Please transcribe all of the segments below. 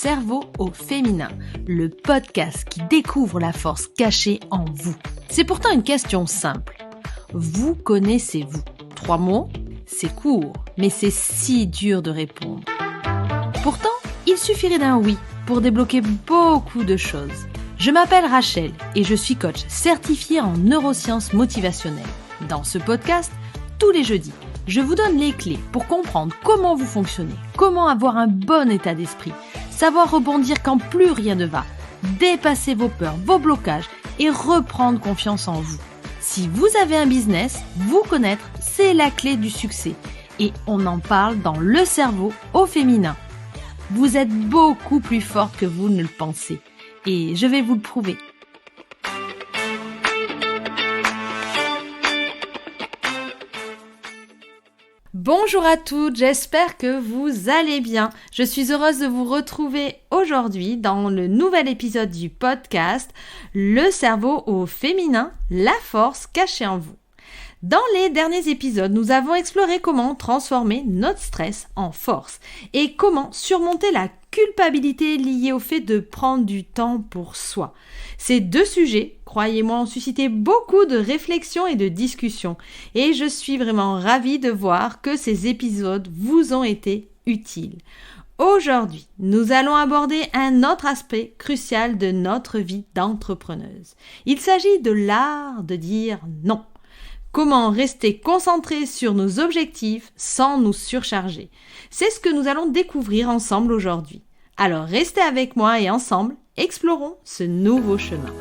cerveau au féminin, le podcast qui découvre la force cachée en vous. C'est pourtant une question simple. Vous connaissez-vous ? 3 mots ? C'est court, mais c'est si dur de répondre. Pourtant, il suffirait d'un oui pour débloquer beaucoup de choses. Je m'appelle Rachel et je suis coach certifiée en neurosciences motivationnelles. Dans ce podcast, tous les jeudis, je vous donne les clés pour comprendre comment vous fonctionnez, comment avoir un bon état d'esprit, savoir rebondir quand plus rien ne va, dépasser vos peurs, vos blocages et reprendre confiance en vous. Si vous avez un business, vous connaître, c'est la clé du succès. Et on en parle dans le cerveau au féminin. Vous êtes beaucoup plus forte que vous ne le pensez. Et je vais vous le prouver. Bonjour à toutes, j'espère que vous allez bien. Je suis heureuse de vous retrouver aujourd'hui dans le nouvel épisode du podcast Le cerveau au féminin, la force cachée en vous. Dans les derniers épisodes, nous avons exploré comment transformer notre stress en force et comment surmonter la culpabilité liée au fait de prendre du temps pour soi. Ces 2 sujets, croyez-moi, ont suscité beaucoup de réflexions et de discussions et je suis vraiment ravie de voir que ces épisodes vous ont été utiles. Aujourd'hui, nous allons aborder un autre aspect crucial de notre vie d'entrepreneuse. Il s'agit de l'art de dire non. Comment rester concentré sur nos objectifs sans nous surcharger? C'est ce que nous allons découvrir ensemble aujourd'hui. Alors restez avec moi et ensemble, explorons ce nouveau chemin.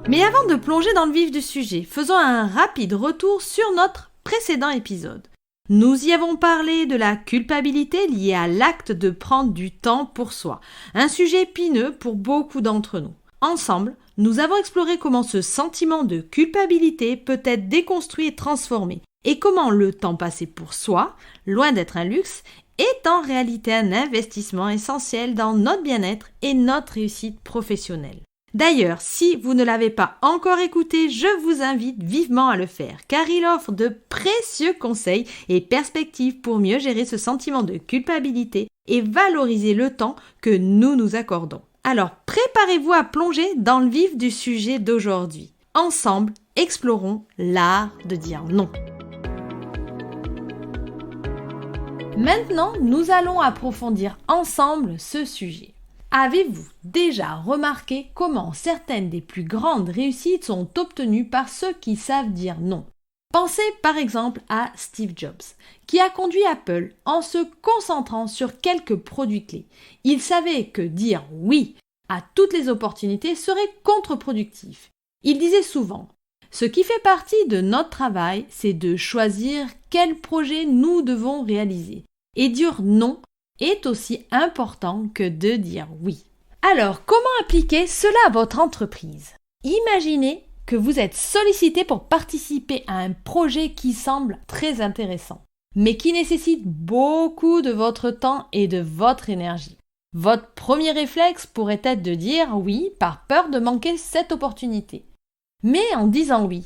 Mais avant de plonger dans le vif du sujet, faisons un rapide retour sur notre précédent épisode. Nous y avons parlé de la culpabilité liée à l'acte de prendre du temps pour soi, un sujet épineux pour beaucoup d'entre nous. Ensemble, nous avons exploré comment ce sentiment de culpabilité peut être déconstruit et transformé, et comment le temps passé pour soi, loin d'être un luxe, est en réalité un investissement essentiel dans notre bien-être et notre réussite professionnelle. D'ailleurs, si vous ne l'avez pas encore écouté, je vous invite vivement à le faire, car il offre de précieux conseils et perspectives pour mieux gérer ce sentiment de culpabilité et valoriser le temps que nous nous accordons. Alors, préparez-vous à plonger dans le vif du sujet d'aujourd'hui. Ensemble, explorons l'art de dire non. Maintenant, nous allons approfondir ensemble ce sujet. Avez-vous déjà remarqué comment certaines des plus grandes réussites sont obtenues par ceux qui savent dire non ? Pensez par exemple à Steve Jobs, qui a conduit Apple en se concentrant sur quelques produits clés. Il savait que dire oui à toutes les opportunités serait contre-productif. Il disait souvent « Ce qui fait partie de notre travail, c'est de choisir quel projet nous devons réaliser. Et dire non est aussi important que de dire oui. » Alors, comment appliquer cela à votre entreprise ? Imaginez que vous êtes sollicité pour participer à un projet qui semble très intéressant, mais qui nécessite beaucoup de votre temps et de votre énergie. Votre premier réflexe pourrait être de dire oui par peur de manquer cette opportunité. Mais en disant oui,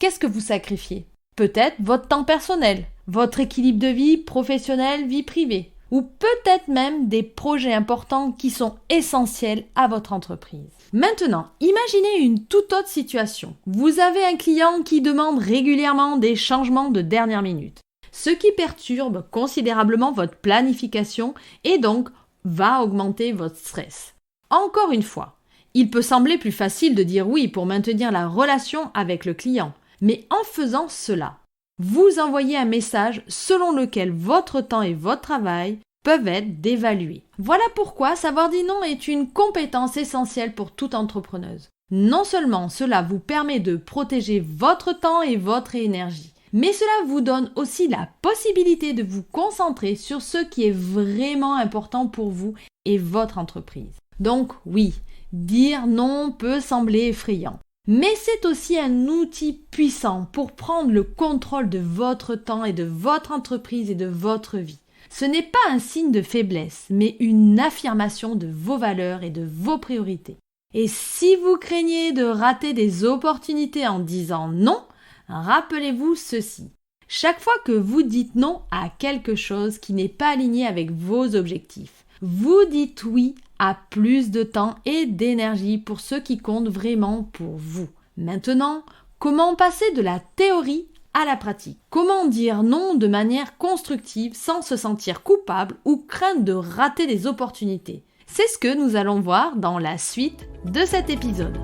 qu'est-ce que vous sacrifiez ? Peut-être votre temps personnel, votre équilibre de vie professionnelle, vie privée, ou peut-être même des projets importants qui sont essentiels à votre entreprise. Maintenant, imaginez une toute autre situation. Vous avez un client qui demande régulièrement des changements de dernière minute, ce qui perturbe considérablement votre planification et donc va augmenter votre stress. Encore une fois, il peut sembler plus facile de dire oui pour maintenir la relation avec le client, mais en faisant cela, vous envoyez un message selon lequel votre temps et votre travail peuvent être dévalués. Voilà pourquoi savoir dire non est une compétence essentielle pour toute entrepreneuse. Non seulement cela vous permet de protéger votre temps et votre énergie, mais cela vous donne aussi la possibilité de vous concentrer sur ce qui est vraiment important pour vous et votre entreprise. Donc oui, dire non peut sembler effrayant. Mais c'est aussi un outil puissant pour prendre le contrôle de votre temps et de votre entreprise et de votre vie. Ce n'est pas un signe de faiblesse, mais une affirmation de vos valeurs et de vos priorités. Et si vous craignez de rater des opportunités en disant non, rappelez-vous ceci. Chaque fois que vous dites non à quelque chose qui n'est pas aligné avec vos objectifs, vous dites oui à plus de temps et d'énergie pour ce qui compte vraiment pour vous. Maintenant, comment passer de la théorie à la pratique? Comment dire non de manière constructive sans se sentir coupable ou craindre de rater des opportunités? C'est ce que nous allons voir dans la suite de cet épisode.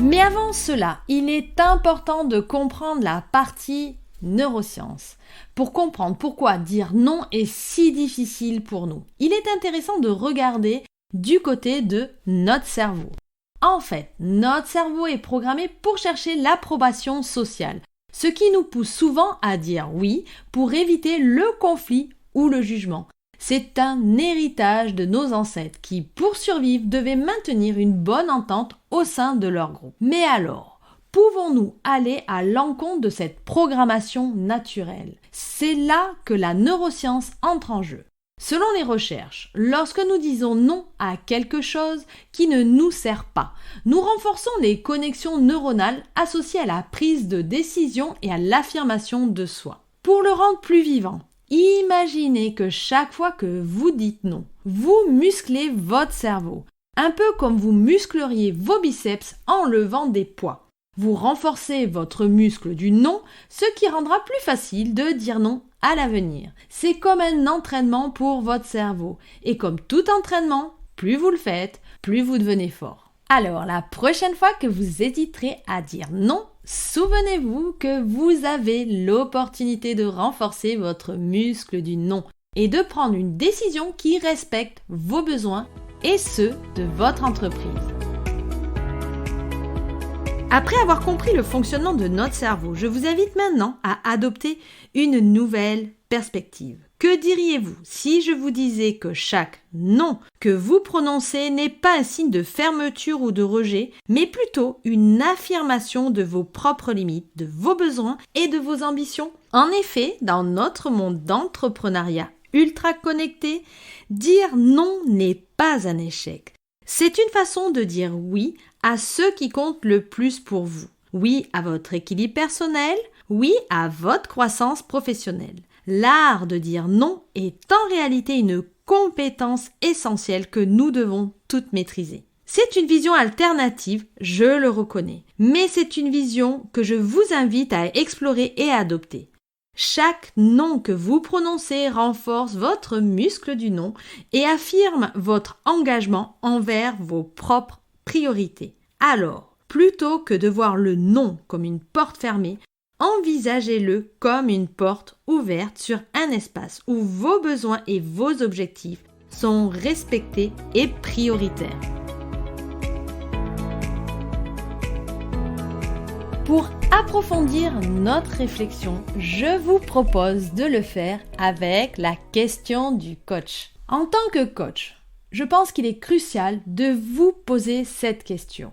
Mais avant cela, il est important de comprendre la partie neurosciences pour comprendre pourquoi dire non est si difficile pour nous. Il est intéressant de regarder du côté de notre cerveau. En fait, notre cerveau est programmé pour chercher l'approbation sociale, ce qui nous pousse souvent à dire oui pour éviter le conflit ou le jugement. C'est un héritage de nos ancêtres qui, pour survivre, devaient maintenir une bonne entente au sein de leur groupe. Mais alors, pouvons-nous aller à l'encontre de cette programmation naturelle? C'est là que la neuroscience entre en jeu. Selon les recherches, lorsque nous disons non à quelque chose qui ne nous sert pas, nous renforçons les connexions neuronales associées à la prise de décision et à l'affirmation de soi. Pour le rendre plus vivant, imaginez que chaque fois que vous dites non, vous musclez votre cerveau, un peu comme vous muscleriez vos biceps en levant des poids. Vous renforcez votre muscle du non, ce qui rendra plus facile de dire non à l'avenir. C'est comme un entraînement pour votre cerveau. Et comme tout entraînement, plus vous le faites, plus vous devenez fort. Alors, la prochaine fois que vous hésiterez à dire non, souvenez-vous que vous avez l'opportunité de renforcer votre muscle du non et de prendre une décision qui respecte vos besoins et ceux de votre entreprise. Après avoir compris le fonctionnement de notre cerveau, je vous invite maintenant à adopter une nouvelle perspective. Que diriez-vous si je vous disais que chaque non que vous prononcez n'est pas un signe de fermeture ou de rejet, mais plutôt une affirmation de vos propres limites, de vos besoins et de vos ambitions? En effet, dans notre monde d'entrepreneuriat ultra connecté, dire non n'est pas un échec. C'est une façon de dire oui à ce qui compte le plus pour vous. Oui à votre équilibre personnel, oui à votre croissance professionnelle. L'art de dire non est en réalité une compétence essentielle que nous devons toutes maîtriser. C'est une vision alternative, je le reconnais, mais c'est une vision que je vous invite à explorer et à adopter. Chaque non que vous prononcez renforce votre muscle du non et affirme votre engagement envers vos propres priorités. Alors, plutôt que de voir le non comme une porte fermée, envisagez-le comme une porte ouverte sur un espace où vos besoins et vos objectifs sont respectés et prioritaires. Pour approfondir notre réflexion, je vous propose de le faire avec la question du coach. En tant que coach, je pense qu'il est crucial de vous poser cette question.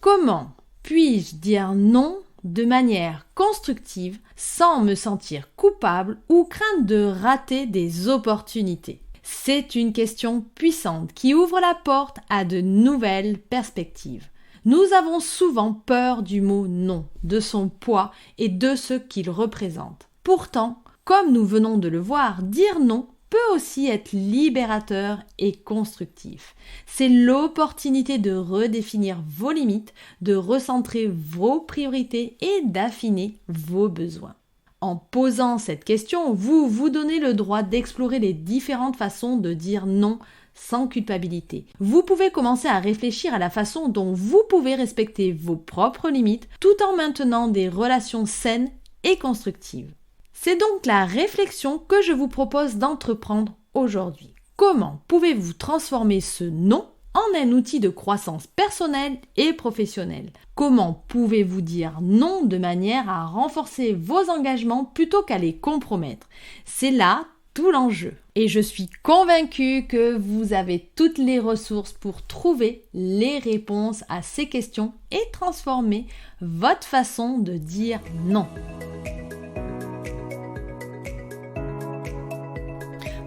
Comment puis-je dire non de manière constructive sans me sentir coupable ou craindre de rater des opportunités? C'est une question puissante qui ouvre la porte à de nouvelles perspectives. Nous avons souvent peur du mot non, de son poids et de ce qu'il représente. Pourtant, comme nous venons de le voir, dire non peut aussi être libérateur et constructif. C'est l'opportunité de redéfinir vos limites, de recentrer vos priorités et d'affiner vos besoins. En posant cette question, vous vous donnez le droit d'explorer les différentes façons de dire non sans culpabilité. Vous pouvez commencer à réfléchir à la façon dont vous pouvez respecter vos propres limites tout en maintenant des relations saines et constructives. C'est donc la réflexion que je vous propose d'entreprendre aujourd'hui. Comment pouvez-vous transformer ce non en un outil de croissance personnelle et professionnelle? Comment pouvez-vous dire non de manière à renforcer vos engagements plutôt qu'à les compromettre? C'est là tout l'enjeu. Et je suis convaincue que vous avez toutes les ressources pour trouver les réponses à ces questions et transformer votre façon de dire non.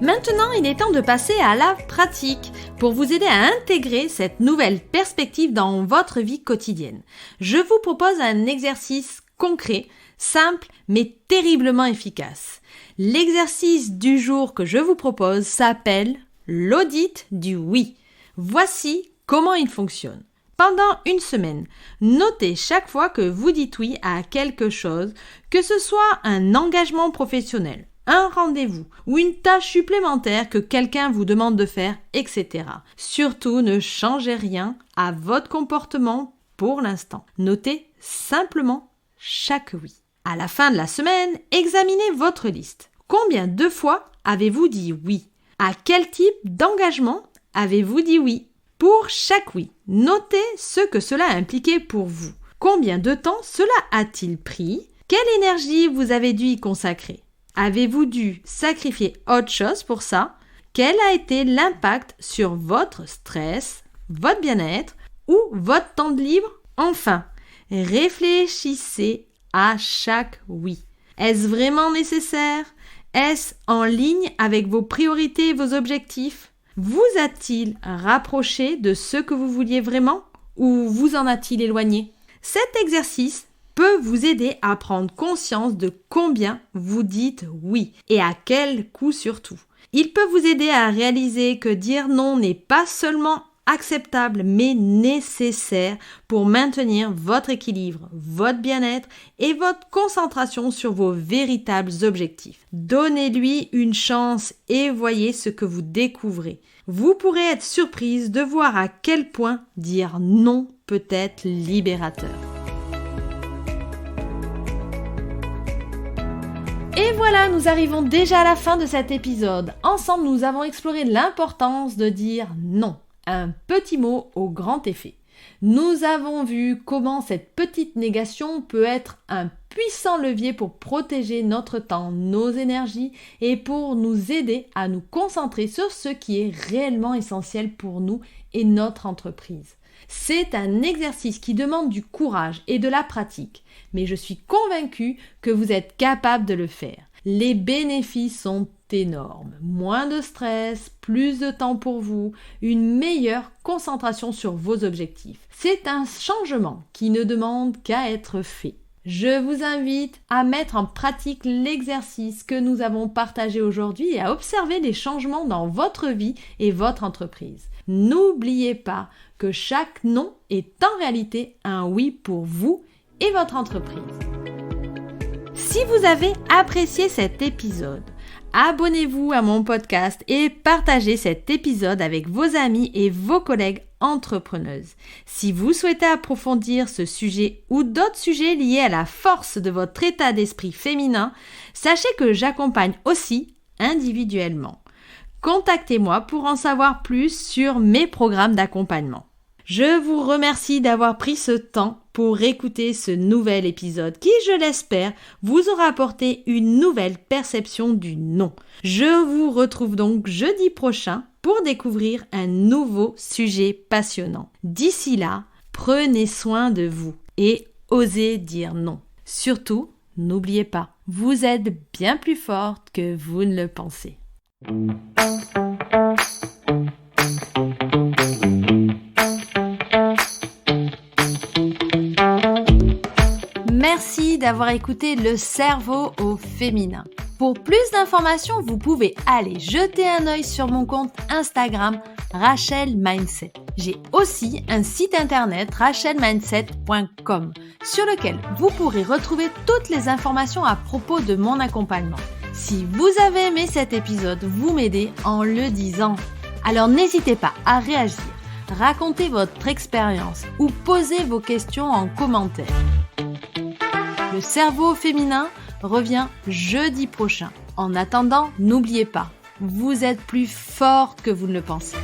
Maintenant, il est temps de passer à la pratique pour vous aider à intégrer cette nouvelle perspective dans votre vie quotidienne. Je vous propose un exercice concret, simple mais terriblement efficace. L'exercice du jour que je vous propose s'appelle l'audit du oui. Voici comment il fonctionne. Pendant une semaine, notez chaque fois que vous dites oui à quelque chose, que ce soit un engagement professionnel, un rendez-vous ou une tâche supplémentaire que quelqu'un vous demande de faire, etc. Surtout, ne changez rien à votre comportement pour l'instant. Notez simplement chaque oui. À la fin de la semaine, examinez votre liste. Combien de fois avez-vous dit oui? À quel type d'engagement avez-vous dit oui? Pour chaque oui, notez ce que cela a impliqué pour vous. Combien de temps cela a-t-il pris? Quelle énergie vous avez dû y consacrer? Avez-vous dû sacrifier autre chose pour ça? Quel a été l'impact sur votre stress, votre bien-être ou votre temps de libre? Enfin, réfléchissez à chaque oui. Est-ce vraiment nécessaire? Est-ce en ligne avec vos priorités et vos objectifs? Vous a-t-il rapproché de ce que vous vouliez vraiment ou vous en a-t-il éloigné? Cet exercice peut vous aider à prendre conscience de combien vous dites oui et à quel coût surtout. Il peut vous aider à réaliser que dire non n'est pas seulement acceptable mais nécessaire pour maintenir votre équilibre, votre bien-être et votre concentration sur vos véritables objectifs. Donnez-lui une chance et voyez ce que vous découvrez. Vous pourrez être surprise de voir à quel point dire non peut être libérateur. Et voilà, nous arrivons déjà à la fin de cet épisode. Ensemble, nous avons exploré l'importance de dire non. Un petit mot au grand effet. Nous avons vu comment cette petite négation peut être un puissant levier pour protéger notre temps, nos énergies et pour nous aider à nous concentrer sur ce qui est réellement essentiel pour nous et notre entreprise. C'est un exercice qui demande du courage et de la pratique, mais je suis convaincue que vous êtes capable de le faire. Les bénéfices sont énormes. Moins de stress, plus de temps pour vous, une meilleure concentration sur vos objectifs. C'est un changement qui ne demande qu'à être fait. Je vous invite à mettre en pratique l'exercice que nous avons partagé aujourd'hui et à observer les changements dans votre vie et votre entreprise. N'oubliez pas que chaque non est en réalité un oui pour vous et votre entreprise. Si vous avez apprécié cet épisode, abonnez-vous à mon podcast et partagez cet épisode avec vos amis et vos collègues entrepreneuses. Si vous souhaitez approfondir ce sujet ou d'autres sujets liés à la force de votre état d'esprit féminin, sachez que j'accompagne aussi individuellement. Contactez-moi pour en savoir plus sur mes programmes d'accompagnement. Je vous remercie d'avoir pris ce temps pour écouter ce nouvel épisode qui, je l'espère, vous aura apporté une nouvelle perception du non. Je vous retrouve donc jeudi prochain pour découvrir un nouveau sujet passionnant. D'ici là, prenez soin de vous et osez dire non. Surtout, n'oubliez pas, vous êtes bien plus forte que vous ne le pensez. Merci d'avoir écouté Le cerveau au féminin. Pour plus d'informations, vous pouvez aller jeter un œil sur mon compte Instagram Rachel Mindset. J'ai aussi un site internet rachelmindset.com sur lequel vous pourrez retrouver toutes les informations à propos de mon accompagnement. Si vous avez aimé cet épisode, vous m'aidez en le disant. Alors n'hésitez pas à réagir, raconter votre expérience ou poser vos questions en commentaire. Le cerveau féminin revient jeudi prochain. En attendant, n'oubliez pas, vous êtes plus forte que vous ne le pensez.